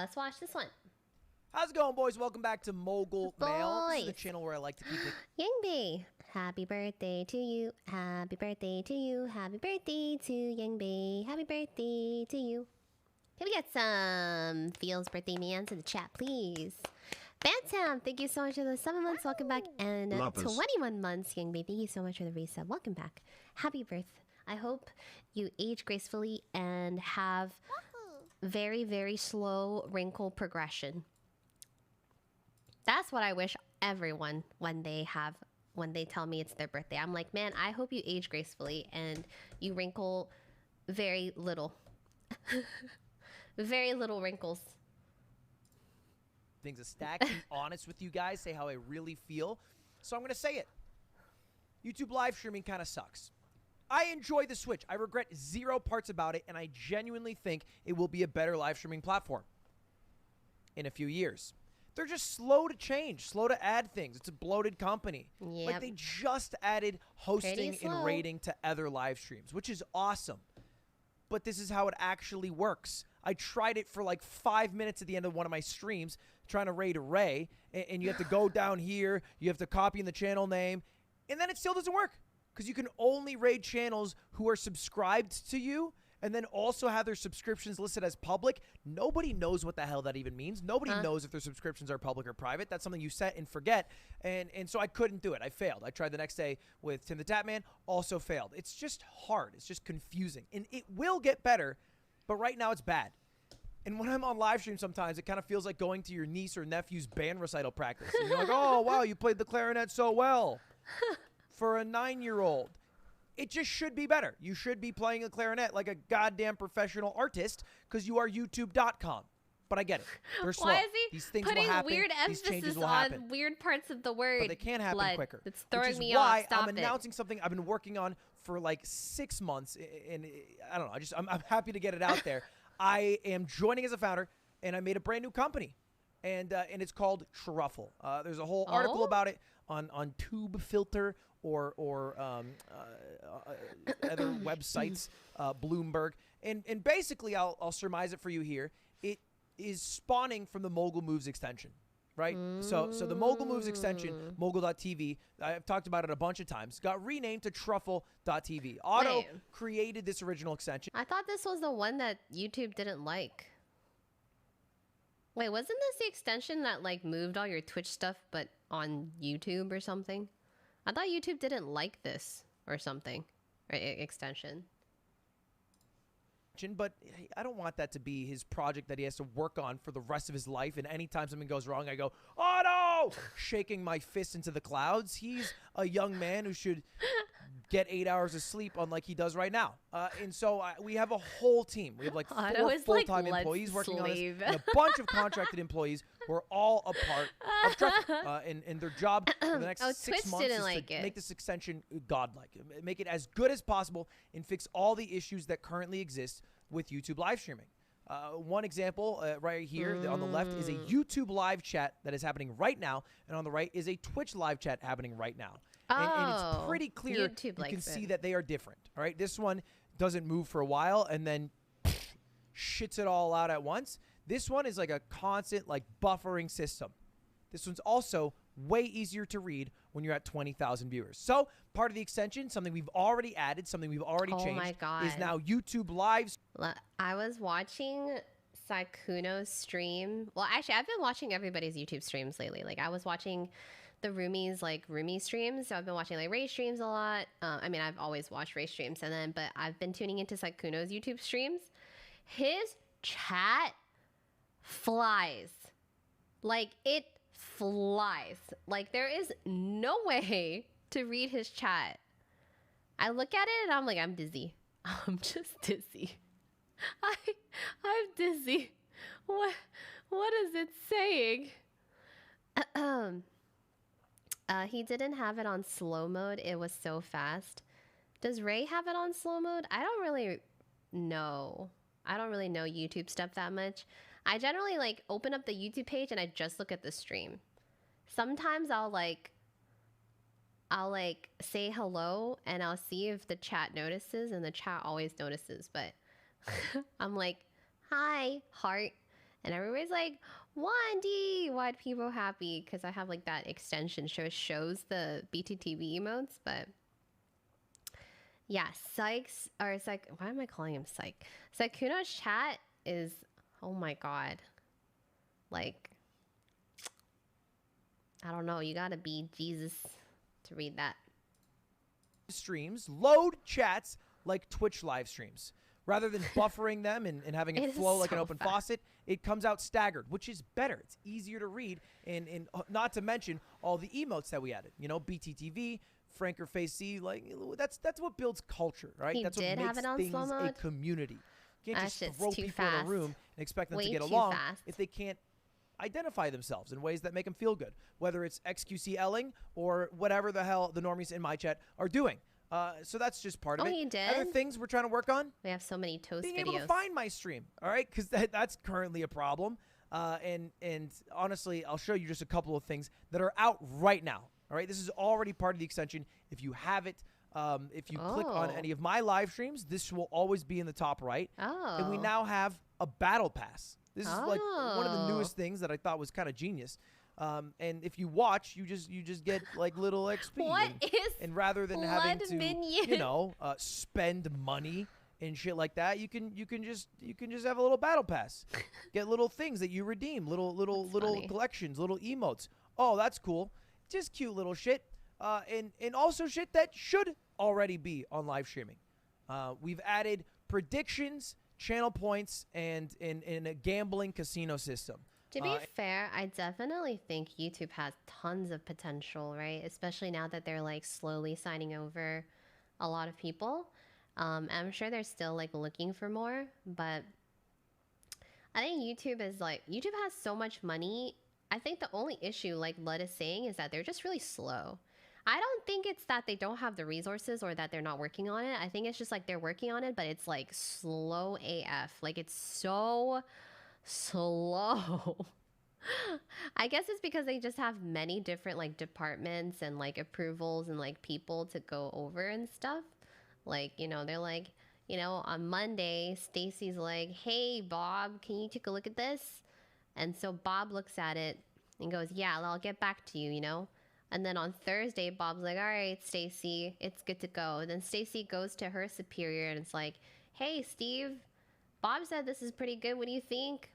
Let's watch this one. How's it going, boys? Welcome back to Mogul Mail. This is the channel where I like to keep it. Yangbi, happy birthday to you. Happy birthday to you. Happy birthday to Yangbi. Happy birthday to you. Can we get some Feels birthday mans in the chat, please? Bantam, thank you so much for the 7 months. Welcome back. And 21 months, Yangbi. Thank you so much for the resub. Welcome back. Happy birth. I hope you age gracefully and have very, very slow wrinkle progression. That's what I wish everyone when they tell me it's their birthday. I'm like, man, I hope you age gracefully and you wrinkle very little. Very little wrinkles. Things a stack. Be honest with you guys. Say how I really feel. So I'm going to say it. YouTube live streaming kind of sucks. I enjoy the Switch. I regret zero parts about it, and I genuinely think it will be a better live streaming platform in a few years. They're just slow to change, slow to add things. It's a bloated company. Yep. Like, they just added hosting and rating to other live streams, which is awesome. But this is how it actually works. I tried it for like 5 minutes at the end of one of my streams trying to raid Ray, and you have to go down here, you have to copy in the channel name, and then it still doesn't work because you can only raid channels who are subscribed to you and then also have their subscriptions listed as public. Nobody knows what the hell that even means. Nobody knows if their subscriptions are public or private. That's something you set and forget. And so I couldn't do it. I failed. I tried the next day with Tim the Tapman, also failed. It's just hard. It's just confusing. And it will get better, but right now it's bad. And when I'm on live stream sometimes, it kind of feels like going to your niece or nephew's band recital practice. And you're like, oh, wow, you played the clarinet so well for a 9-year-old. It just should be better. You should be playing a clarinet like a goddamn professional artist because you are YouTube.com. But I get it. They're slow. Why is he These things putting will happen. weird These changes emphasis will on happen. weird parts of the word? But they can't happen quicker. It's throwing me off. Stop I'm announcing something I've been working on for like 6 months. And I don't know. I'm happy to get it out there. I am joining as a founder, and I made a brand new company. And it's called Truffle. There's a whole article about it on Tube Filter or other websites, Bloomberg. And basically, I'll surmise it for you here. It is spawning from the Mogul Moves extension, right? So the Mogul Moves extension, mogul.tv, I've talked about it a bunch of times, got renamed to truffle.tv. Otto created this original extension. I thought this was the one that YouTube didn't like. Wait, wasn't this the extension that like moved all your Twitch stuff but on YouTube or something? I thought YouTube didn't like this or something. Or extension. But I don't want that to be his project that he has to work on for the rest of his life. And anytime something goes wrong, I go, oh no! Shaking my fist into the clouds. He's a young man who should get 8 hours of sleep unlike he does right now. And so we have a whole team. We have like 4 full-time employees working on this, and a bunch of contracted employees who are all a part of Truffle. And their job for the next 6 months is to make this extension godlike. Make it as good as possible and fix all the issues that currently exist with YouTube live streaming. One example right here on the left is a YouTube live chat that is happening right now, and on the right is a Twitch live chat happening right now. And it's pretty clear you can see that they are different. All right, this one doesn't move for a while and then shits it all out at once. This one is like a constant like buffering system. This one's also way easier to read when you're at 20,000 viewers. So part of the extension, something we've already added, something we've already changed, is now YouTube Live. I was watching Sakuno's stream. Well, actually, I've been watching everybody's YouTube streams lately. Like, I was watching the Roomies, like, Roomie streams. So I've been watching, like, Ray streams a lot. I mean, I've always watched Ray streams. But I've been tuning into Sakuno's YouTube streams. His chat flies. Like, it flies. Like, there is no way to read his chat. I look at it and I'm like, I'm dizzy. I'm just dizzy. I'm dizzy. What is it saying? He didn't have it on slow mode. It was so fast. Does Ray have it on slow mode? I don't really know. I don't really know YouTube stuff that much. I generally like open up the YouTube page and I just look at the stream. Sometimes I'll say hello and I'll see if the chat notices, and the chat always notices, but I'm like, hi, heart. And everybody's like, Wendy, why are people happy? Because I have like that extension shows the BTTV emotes, but yeah, Sykes or Psych. Why am I calling him Psych? Sykkuno's chat is, oh my god, like, I don't know. You gotta be Jesus to read that. Streams load chats like Twitch live streams. Rather than buffering them and having it flow like an open faucet, it comes out staggered, which is better. It's easier to read, and not to mention all the emotes that we added. You know, BTTV, Franker Face C, like that's what builds culture, right? That's what makes things a community. You can't just throw people in a room and expect them to get along if they can't identify themselves in ways that make them feel good, whether it's XQCLing or whatever the hell the normies in my chat are doing. So that's just part of it. You did? Other things we're trying to work on. We have so many toast being videos. Able to find my stream, all right? Because that's currently a problem. And honestly, I'll show you just a couple of things that are out right now. All right, this is already part of the extension. If you have it, if you click on any of my live streams, this will always be in the top right. Oh. And we now have a battle pass. This is like one of the newest things that I thought was kind of genius. And if you watch, you just get like little XP. And rather than having to, you know, spend money and shit like that, you can just have a little battle pass. Get little things that you redeem, little collections, little emotes. Oh, that's cool. Just cute little shit. And also shit that should already be on live streaming. We've added predictions, channel points, and in a gambling casino system. To be fair, I definitely think YouTube has tons of potential, right? Especially now that they're like slowly signing over a lot of people. I'm sure they're still like looking for more, but I think YouTube has so much money. I think the only issue, like Lud is saying, is that they're just really slow. I don't think it's that they don't have the resources or that they're not working on it. I think it's just like they're working on it, but it's like slow AF. Like it's so slow. I guess it's because they just have many different like departments and like approvals and like people to go over and stuff. Like, you know, they're like, you know, on Monday, Stacy's like, hey, Bob, can you take a look at this? And so Bob looks at it and goes, yeah, I'll get back to you, you know? And then on Thursday, Bob's like, all right, Stacy, it's good to go. And then Stacy goes to her superior and it's like, hey, Steve, Bob said this is pretty good. What do you think?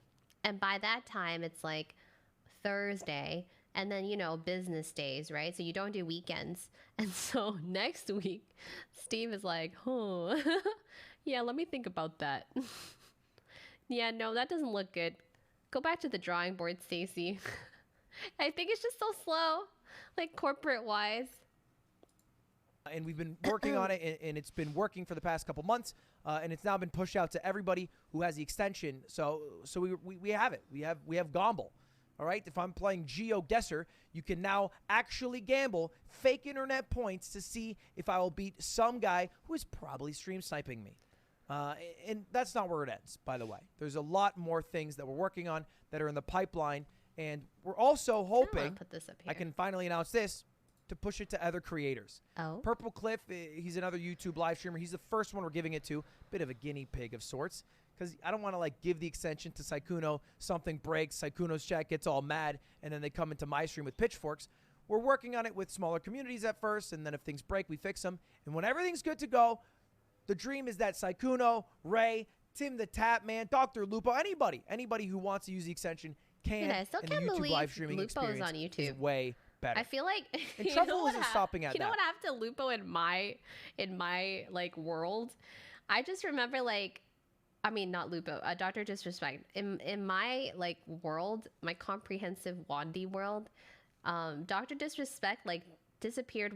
And by that time, it's like Thursday. And then, you know, business days, right? So you don't do weekends. And so next week, Steve is like, oh, yeah, let me think about that. Yeah, no, that doesn't look good. Go back to the drawing board, Stacy. I think it's just so slow, like corporate-wise. And we've been working on it, and it's been working for the past couple months, and it's now been pushed out to everybody who has the extension. So we have it. We have Gamble. All right, if I'm playing GeoGuessr, you can now actually gamble fake internet points to see if I will beat some guy who is probably stream sniping me. And that's not where it ends, by the way. There's a lot more things that we're working on that are in the pipeline, and we're also hoping I can finally announce this to push it to other creators. Oh. Purple Cliff, he's another YouTube live streamer. He's the first one we're giving it to, bit of a guinea pig of sorts. Because I don't want to like give the extension to Sykkuno, something breaks, Sykkuno's chat gets all mad, and then they come into my stream with pitchforks. We're working on it with smaller communities at first, and then if things break, we fix them. And when everything's good to go, the dream is that Sykkuno, Ray, Tim the Tap Man, Dr. Lupo, anybody who wants to use the extension can. Dude, I still can't believe live streaming Lupo's on YouTube. Is way better. I feel like and Truffle isn't stopping at that. You know what I have to Lupo in my like world? I just remember like, I mean, not Lupo, Dr. Disrespect. In my, like, world, my comprehensive Wendy world, Dr. Disrespect, like, disappeared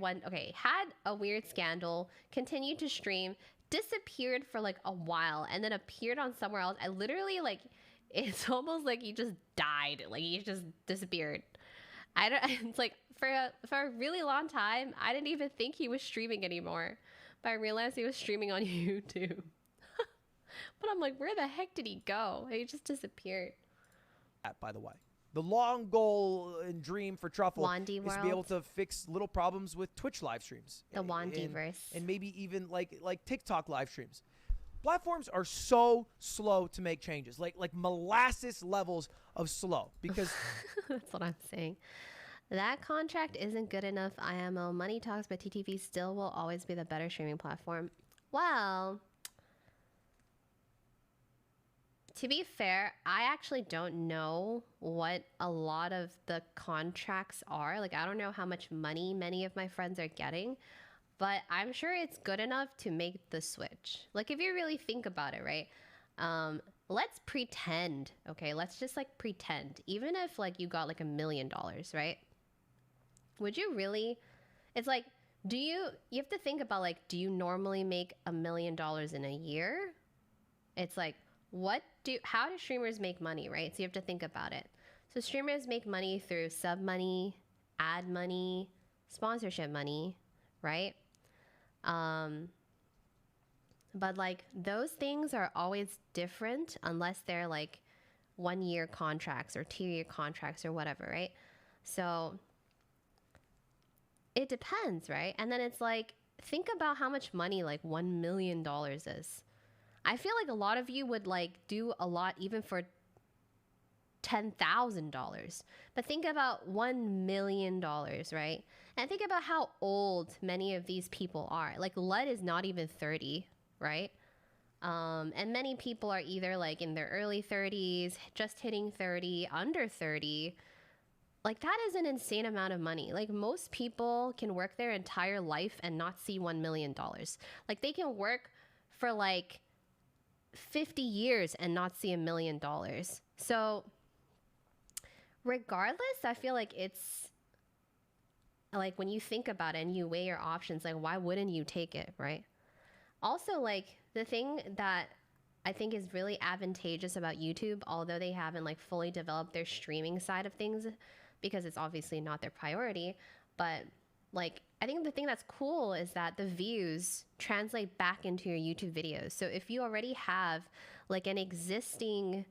had a weird scandal, continued to stream, disappeared for, like, a while, and then appeared on somewhere else. I literally, like, it's almost like he just died. Like, he just disappeared. It's like, for a really long time, I didn't even think he was streaming anymore. But I realized he was streaming on YouTube. But I'm like, where the heck did he go? He just disappeared. By the way, the long goal and dream for Truffle is to be able to fix little problems with Twitch live streams. The Wandyverse. And maybe even like TikTok live streams. Platforms are so slow to make changes, like molasses levels of slow, because That's what I'm saying. That contract isn't good enough. IMO money talks, but TTV still will always be the better streaming platform. Well, to be fair, I actually don't know what a lot of the contracts are. Like, I don't know how much money many of my friends are getting, but I'm sure it's good enough to make the switch. Like, if you really think about it, right? Let's pretend, okay? Let's just like pretend. Even if like you got like $1 million, right? Would you really? It's like, you have to think about like, do you normally make $1 million in a year? It's like, how do streamers make money, right? So you have to think about it. So streamers make money through sub money, ad money, sponsorship money, right? But like those things are always different unless they're like 1-year contracts or 2-year contracts or whatever, right? So it depends, right? And then it's like, think about how much money like $1 million is. I feel like a lot of you would like do a lot even for $10,000. But think about $1 million, right? And think about how old many of these people are. Like Lud is not even 30, right? And many people are either like in their early 30s, just hitting 30, under 30. Like that is an insane amount of money. Like most people can work their entire life and not see $1 million. Like they can work for like 50 years and not see $1 million. So regardless, I feel like it's like when you think about it and you weigh your options, like why wouldn't you take it, right? Also, like the thing that I think is really advantageous about YouTube, although they haven't like fully developed their streaming side of things because it's obviously not their priority, but like I think the thing that's cool is that the views translate back into your YouTube videos. So if you already have like an existing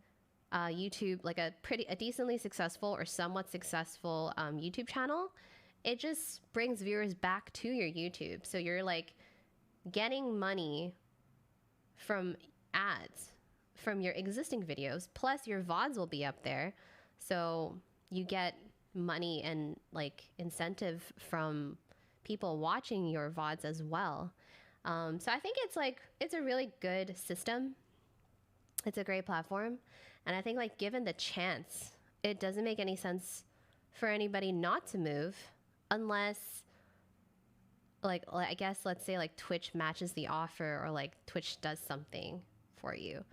YouTube, like a decently successful or somewhat successful YouTube channel, it just brings viewers back to your YouTube. So you're like getting money from ads from your existing videos, plus your VODs will be up there. So you get money and like incentive from people watching your VODs as well. So I think it's a really good system. It's a great platform. And I think like given the chance, it doesn't make any sense for anybody not to move unless like I guess let's say like Twitch matches the offer or like Twitch does something for you.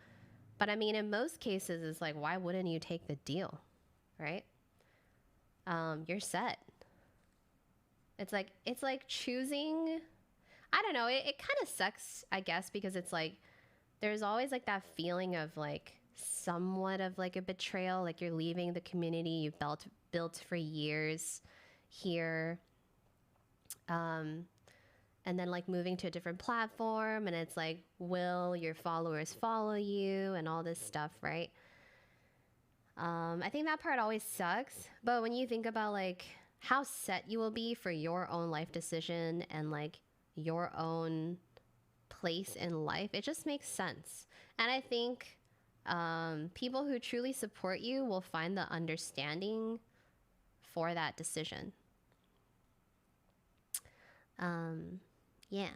But I mean, in most cases, it's like, why wouldn't you take the deal, right? You're set. It's like choosing, I don't know, it kind of sucks, I guess, because it's like, there's always like that feeling of like somewhat of like a betrayal, like you're leaving the community you've built for years here. And then like moving to a different platform and it's like, will your followers follow you and all this stuff, right? I think that part always sucks. But when you think about like how set you will be for your own life decision and like your own place in life, it just makes sense. And I think people who truly support you will find the understanding for that decision. Yeah.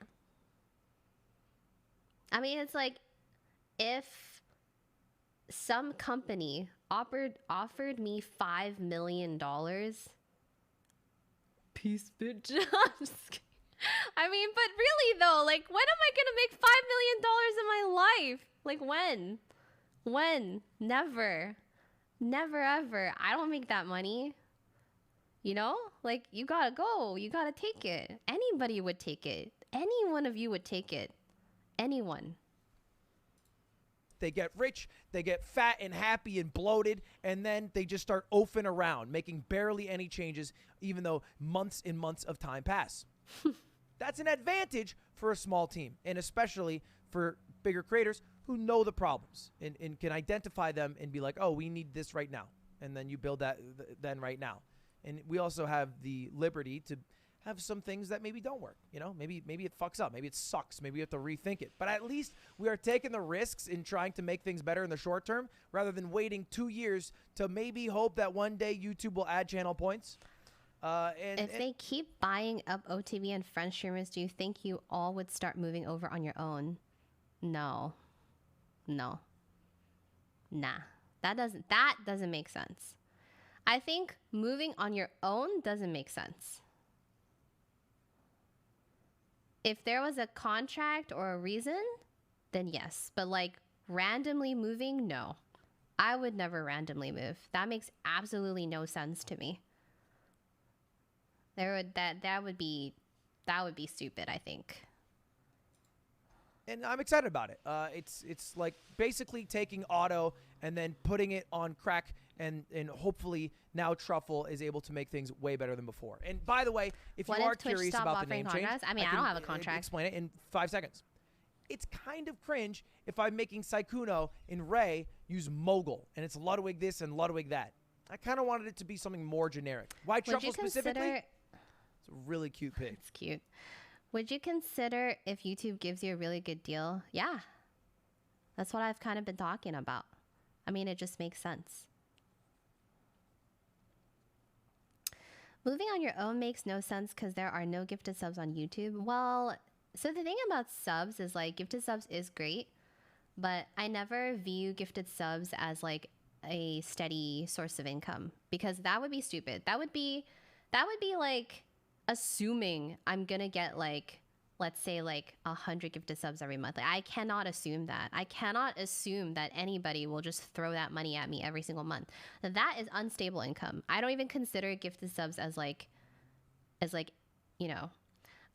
I mean, it's like if some company offered me $5 million. Peace, bitch. I'm just kidding. I mean, but really though, like when am I gonna make $5 million in my life? Like when? When? Never. Never ever. I don't make that money. You know? Like you gotta go. You gotta take it. Anybody would take it. Any one of you would take it. Anyone. They get rich, they get fat and happy and bloated, and then they just start oafing around, making barely any changes, even though months and months of time pass. That's an advantage for a small team, and especially for bigger creators who know the problems and can identify them and be like, oh, we need this right now. And then you build that then right now. And we also have the liberty to have some things that maybe don't work. You know, maybe it fucks up. Maybe it sucks. Maybe you have to rethink it. But at least we are taking the risks in trying to make things better in the short term rather than waiting 2 years to maybe hope that one day YouTube will add channel points. If they keep buying up OTV and French streamers, do you think you all would start moving over on your own? No. Nah. That doesn't make sense. I think moving on your own doesn't make sense. If there was a contract or a reason, then yes. But like randomly moving, no. I would never randomly move. That makes absolutely no sense to me. That would be stupid, I think. And I'm excited about it. It's like basically taking auto and then putting it on crack, and hopefully now Truffle is able to make things way better than before. And by the way, if you are curious about the name change, I mean, I don't have a contract. Explain it in 5 seconds. It's kind of cringe if I'm making Saikuno in Ray use Mogul, and it's Ludwig this and Ludwig that. I kind of wanted it to be something more generic. Why Truffle specifically? It's a really cute pig. It's cute. Would you consider if YouTube gives you a really good deal? Yeah. That's what I've kind of been talking about. I mean, it just makes sense. Moving on your own makes no sense because there are no gifted subs on YouTube. Well, so the thing about subs is like gifted subs is great, but I never view gifted subs as like a steady source of income because that would be stupid. That would be like assuming I'm gonna get like, let's say like 100 gifted subs every month. Like, I cannot assume that. I cannot assume that anybody will just throw that money at me every single month. That is unstable income. I don't even consider gifted subs as like, you know,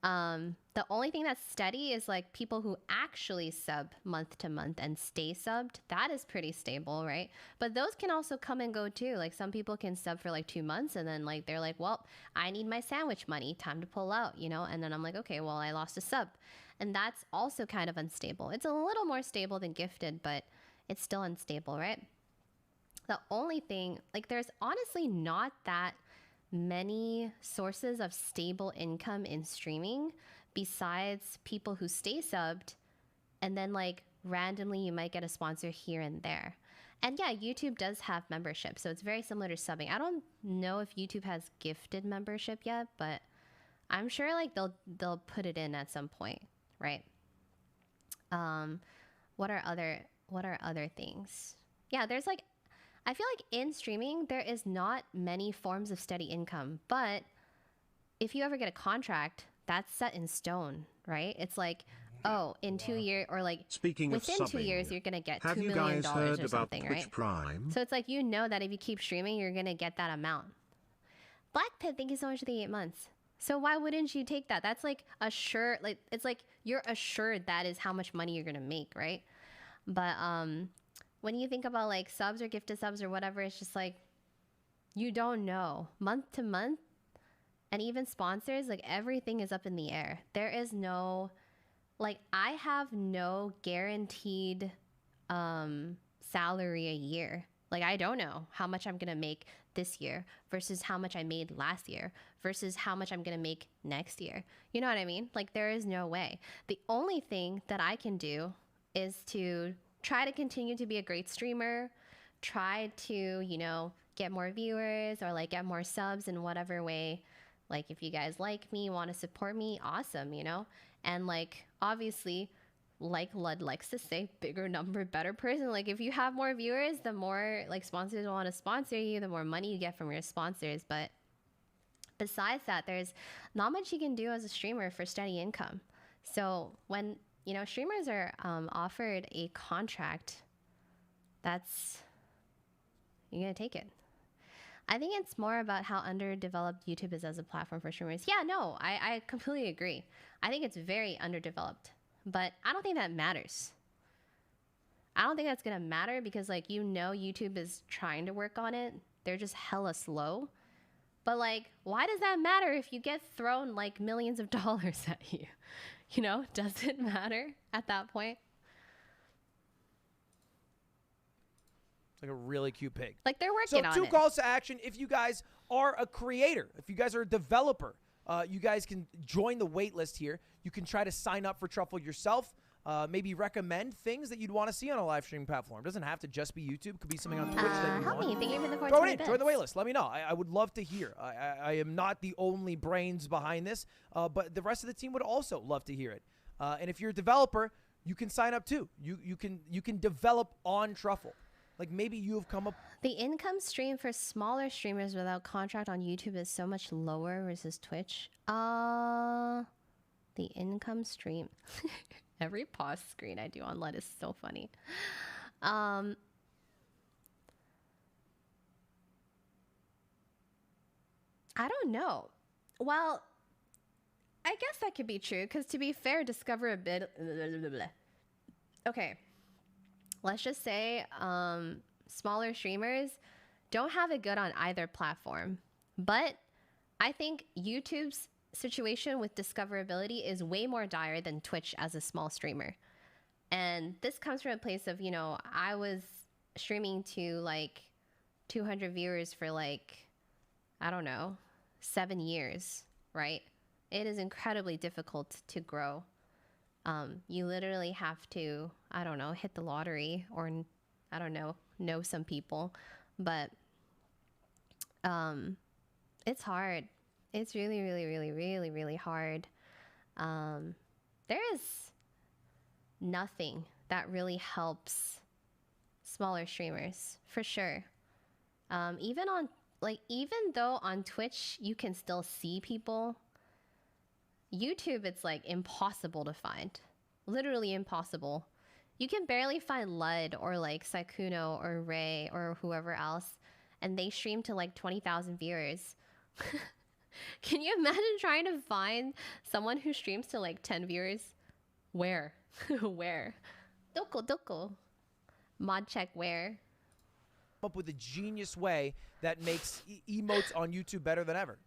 the only thing that's steady is like people who actually sub month to month and stay subbed. That is pretty stable, right? But those can also come and go too. Like some people can sub for like 2 months and then like they're like, well, I need my sandwich money, time to pull out, you know? And then I'm like, okay, well, I lost a sub. And that's also kind of unstable. It's a little more stable than gifted, but it's still unstable, right? The only thing, like there's honestly not that many sources of stable income in streaming besides people who stay subbed, and then like randomly you might get a sponsor here and there. And yeah, YouTube does have membership, so it's very similar to subbing. I don't know if YouTube has gifted membership yet, but I'm sure like they'll put it in at some point, right? What are other things? Yeah, there's like, I feel like in streaming, there is not many forms of steady income, but if you ever get a contract, that's set in stone, right? It's like, oh, in 2 years, or like Speaking within of 2 years, you're going to get $2 have you million guys heard or about something, Twitch right? Prime? So it's like, you know that if you keep streaming, you're going to get that amount. Black Pit, thank you so much for the 8 months. So why wouldn't you take that? That's like assured, like, it's like you're assured that is how much money you're going to make, right? But, when you think about like subs or gifted subs or whatever, it's just like, you don't know. Month to month, and even sponsors, like everything is up in the air. There is no, like I have no guaranteed salary a year. Like I don't know how much I'm gonna make this year versus how much I made last year versus how much I'm gonna make next year. You know what I mean? Like there is no way. The only thing that I can do is to try to continue to be a great streamer, try to, you know, get more viewers or like get more subs in whatever way. Like if you guys like me, want to support me, awesome, you know? And like, obviously, like Lud likes to say, bigger number, better person. Like if you have more viewers, the more like sponsors want to sponsor you, the more money you get from your sponsors. But besides that, there's not much you can do as a streamer for steady income. So when, you know, streamers are offered a contract, that's, you're going to take it. I think it's more about how underdeveloped YouTube is as a platform for streamers. Yeah, no, I completely agree. I think it's very underdeveloped, but I don't think that matters. I don't think that's going to matter because, like, you know, YouTube is trying to work on it. They're just hella slow. But, like, why does that matter if you get thrown, like, millions of dollars at you? You know, does it matter at that point? It's like a really cute pig. Like they're working on it. So 2 calls to action. If you guys are a creator, if you guys are a developer, you guys can join the wait list here. You can try to sign up for Truffle yourself. Maybe recommend things that you'd want to see on a live streaming platform. It doesn't have to just be YouTube. It could be something on Twitch that you help want. me. Thank you for the Throw 420 it in. bits. Join the waitlist. Let me know. I would love to hear. I am not the only brains behind this, but the rest of the team would also love to hear it. And if you're a developer, you can sign up too. You can develop on Truffle. Like maybe you have come up. The income stream for smaller streamers without contract on YouTube is so much lower versus Twitch. The income stream. Every pause screen I do on LUT is so funny. I don't know. Well, I guess that could be true because to be fair, discover a bit. Okay. Let's just say smaller streamers don't have it good on either platform. But I think YouTube's situation with discoverability is way more dire than Twitch as a small streamer. And this comes from a place of, you know, I was streaming to like 200 viewers for like, I don't know, 7 years, right? It is incredibly difficult to grow. You literally have to, I don't know, hit the lottery or, I don't know some people. But it's hard. It's really, really, really, really, really hard. There is nothing that really helps smaller streamers, for sure. Even though on Twitch you can still see people, YouTube, it's like impossible to find. Literally impossible. You can barely find Lud or like Saikuno or Ray or whoever else, and they stream to like 20,000 viewers. Can you imagine trying to find someone who streams to like 10 viewers? Where? Where? Doko. Mod check where? Up with a genius way that makes emotes on YouTube better than ever.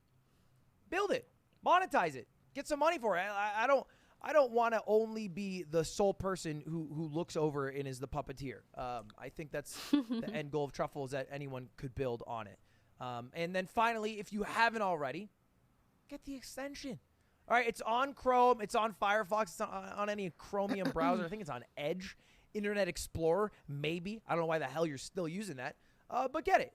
Build it. Monetize it. Get some money for it. I don't want to only be the sole person who looks over and is the puppeteer. I think that's the end goal of Truffle, is that anyone could build on it. And then finally, if you haven't already, get the extension. All right, it's on Chrome. It's on Firefox. It's on any Chromium browser. I think it's on Edge. Internet Explorer, maybe. I don't know why the hell you're still using that. But get it.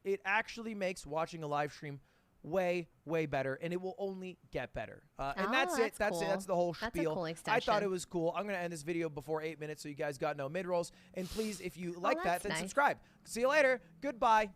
It actually makes watching a live stream way better, and it will only get better. And that's it. That's cool. it. That's the whole spiel. That's a cool extension. I thought it was cool. I'm going to end this video before 8 minutes so you guys got no mid-rolls. And please, if you like that, then nice. subscribe. See you later. Goodbye.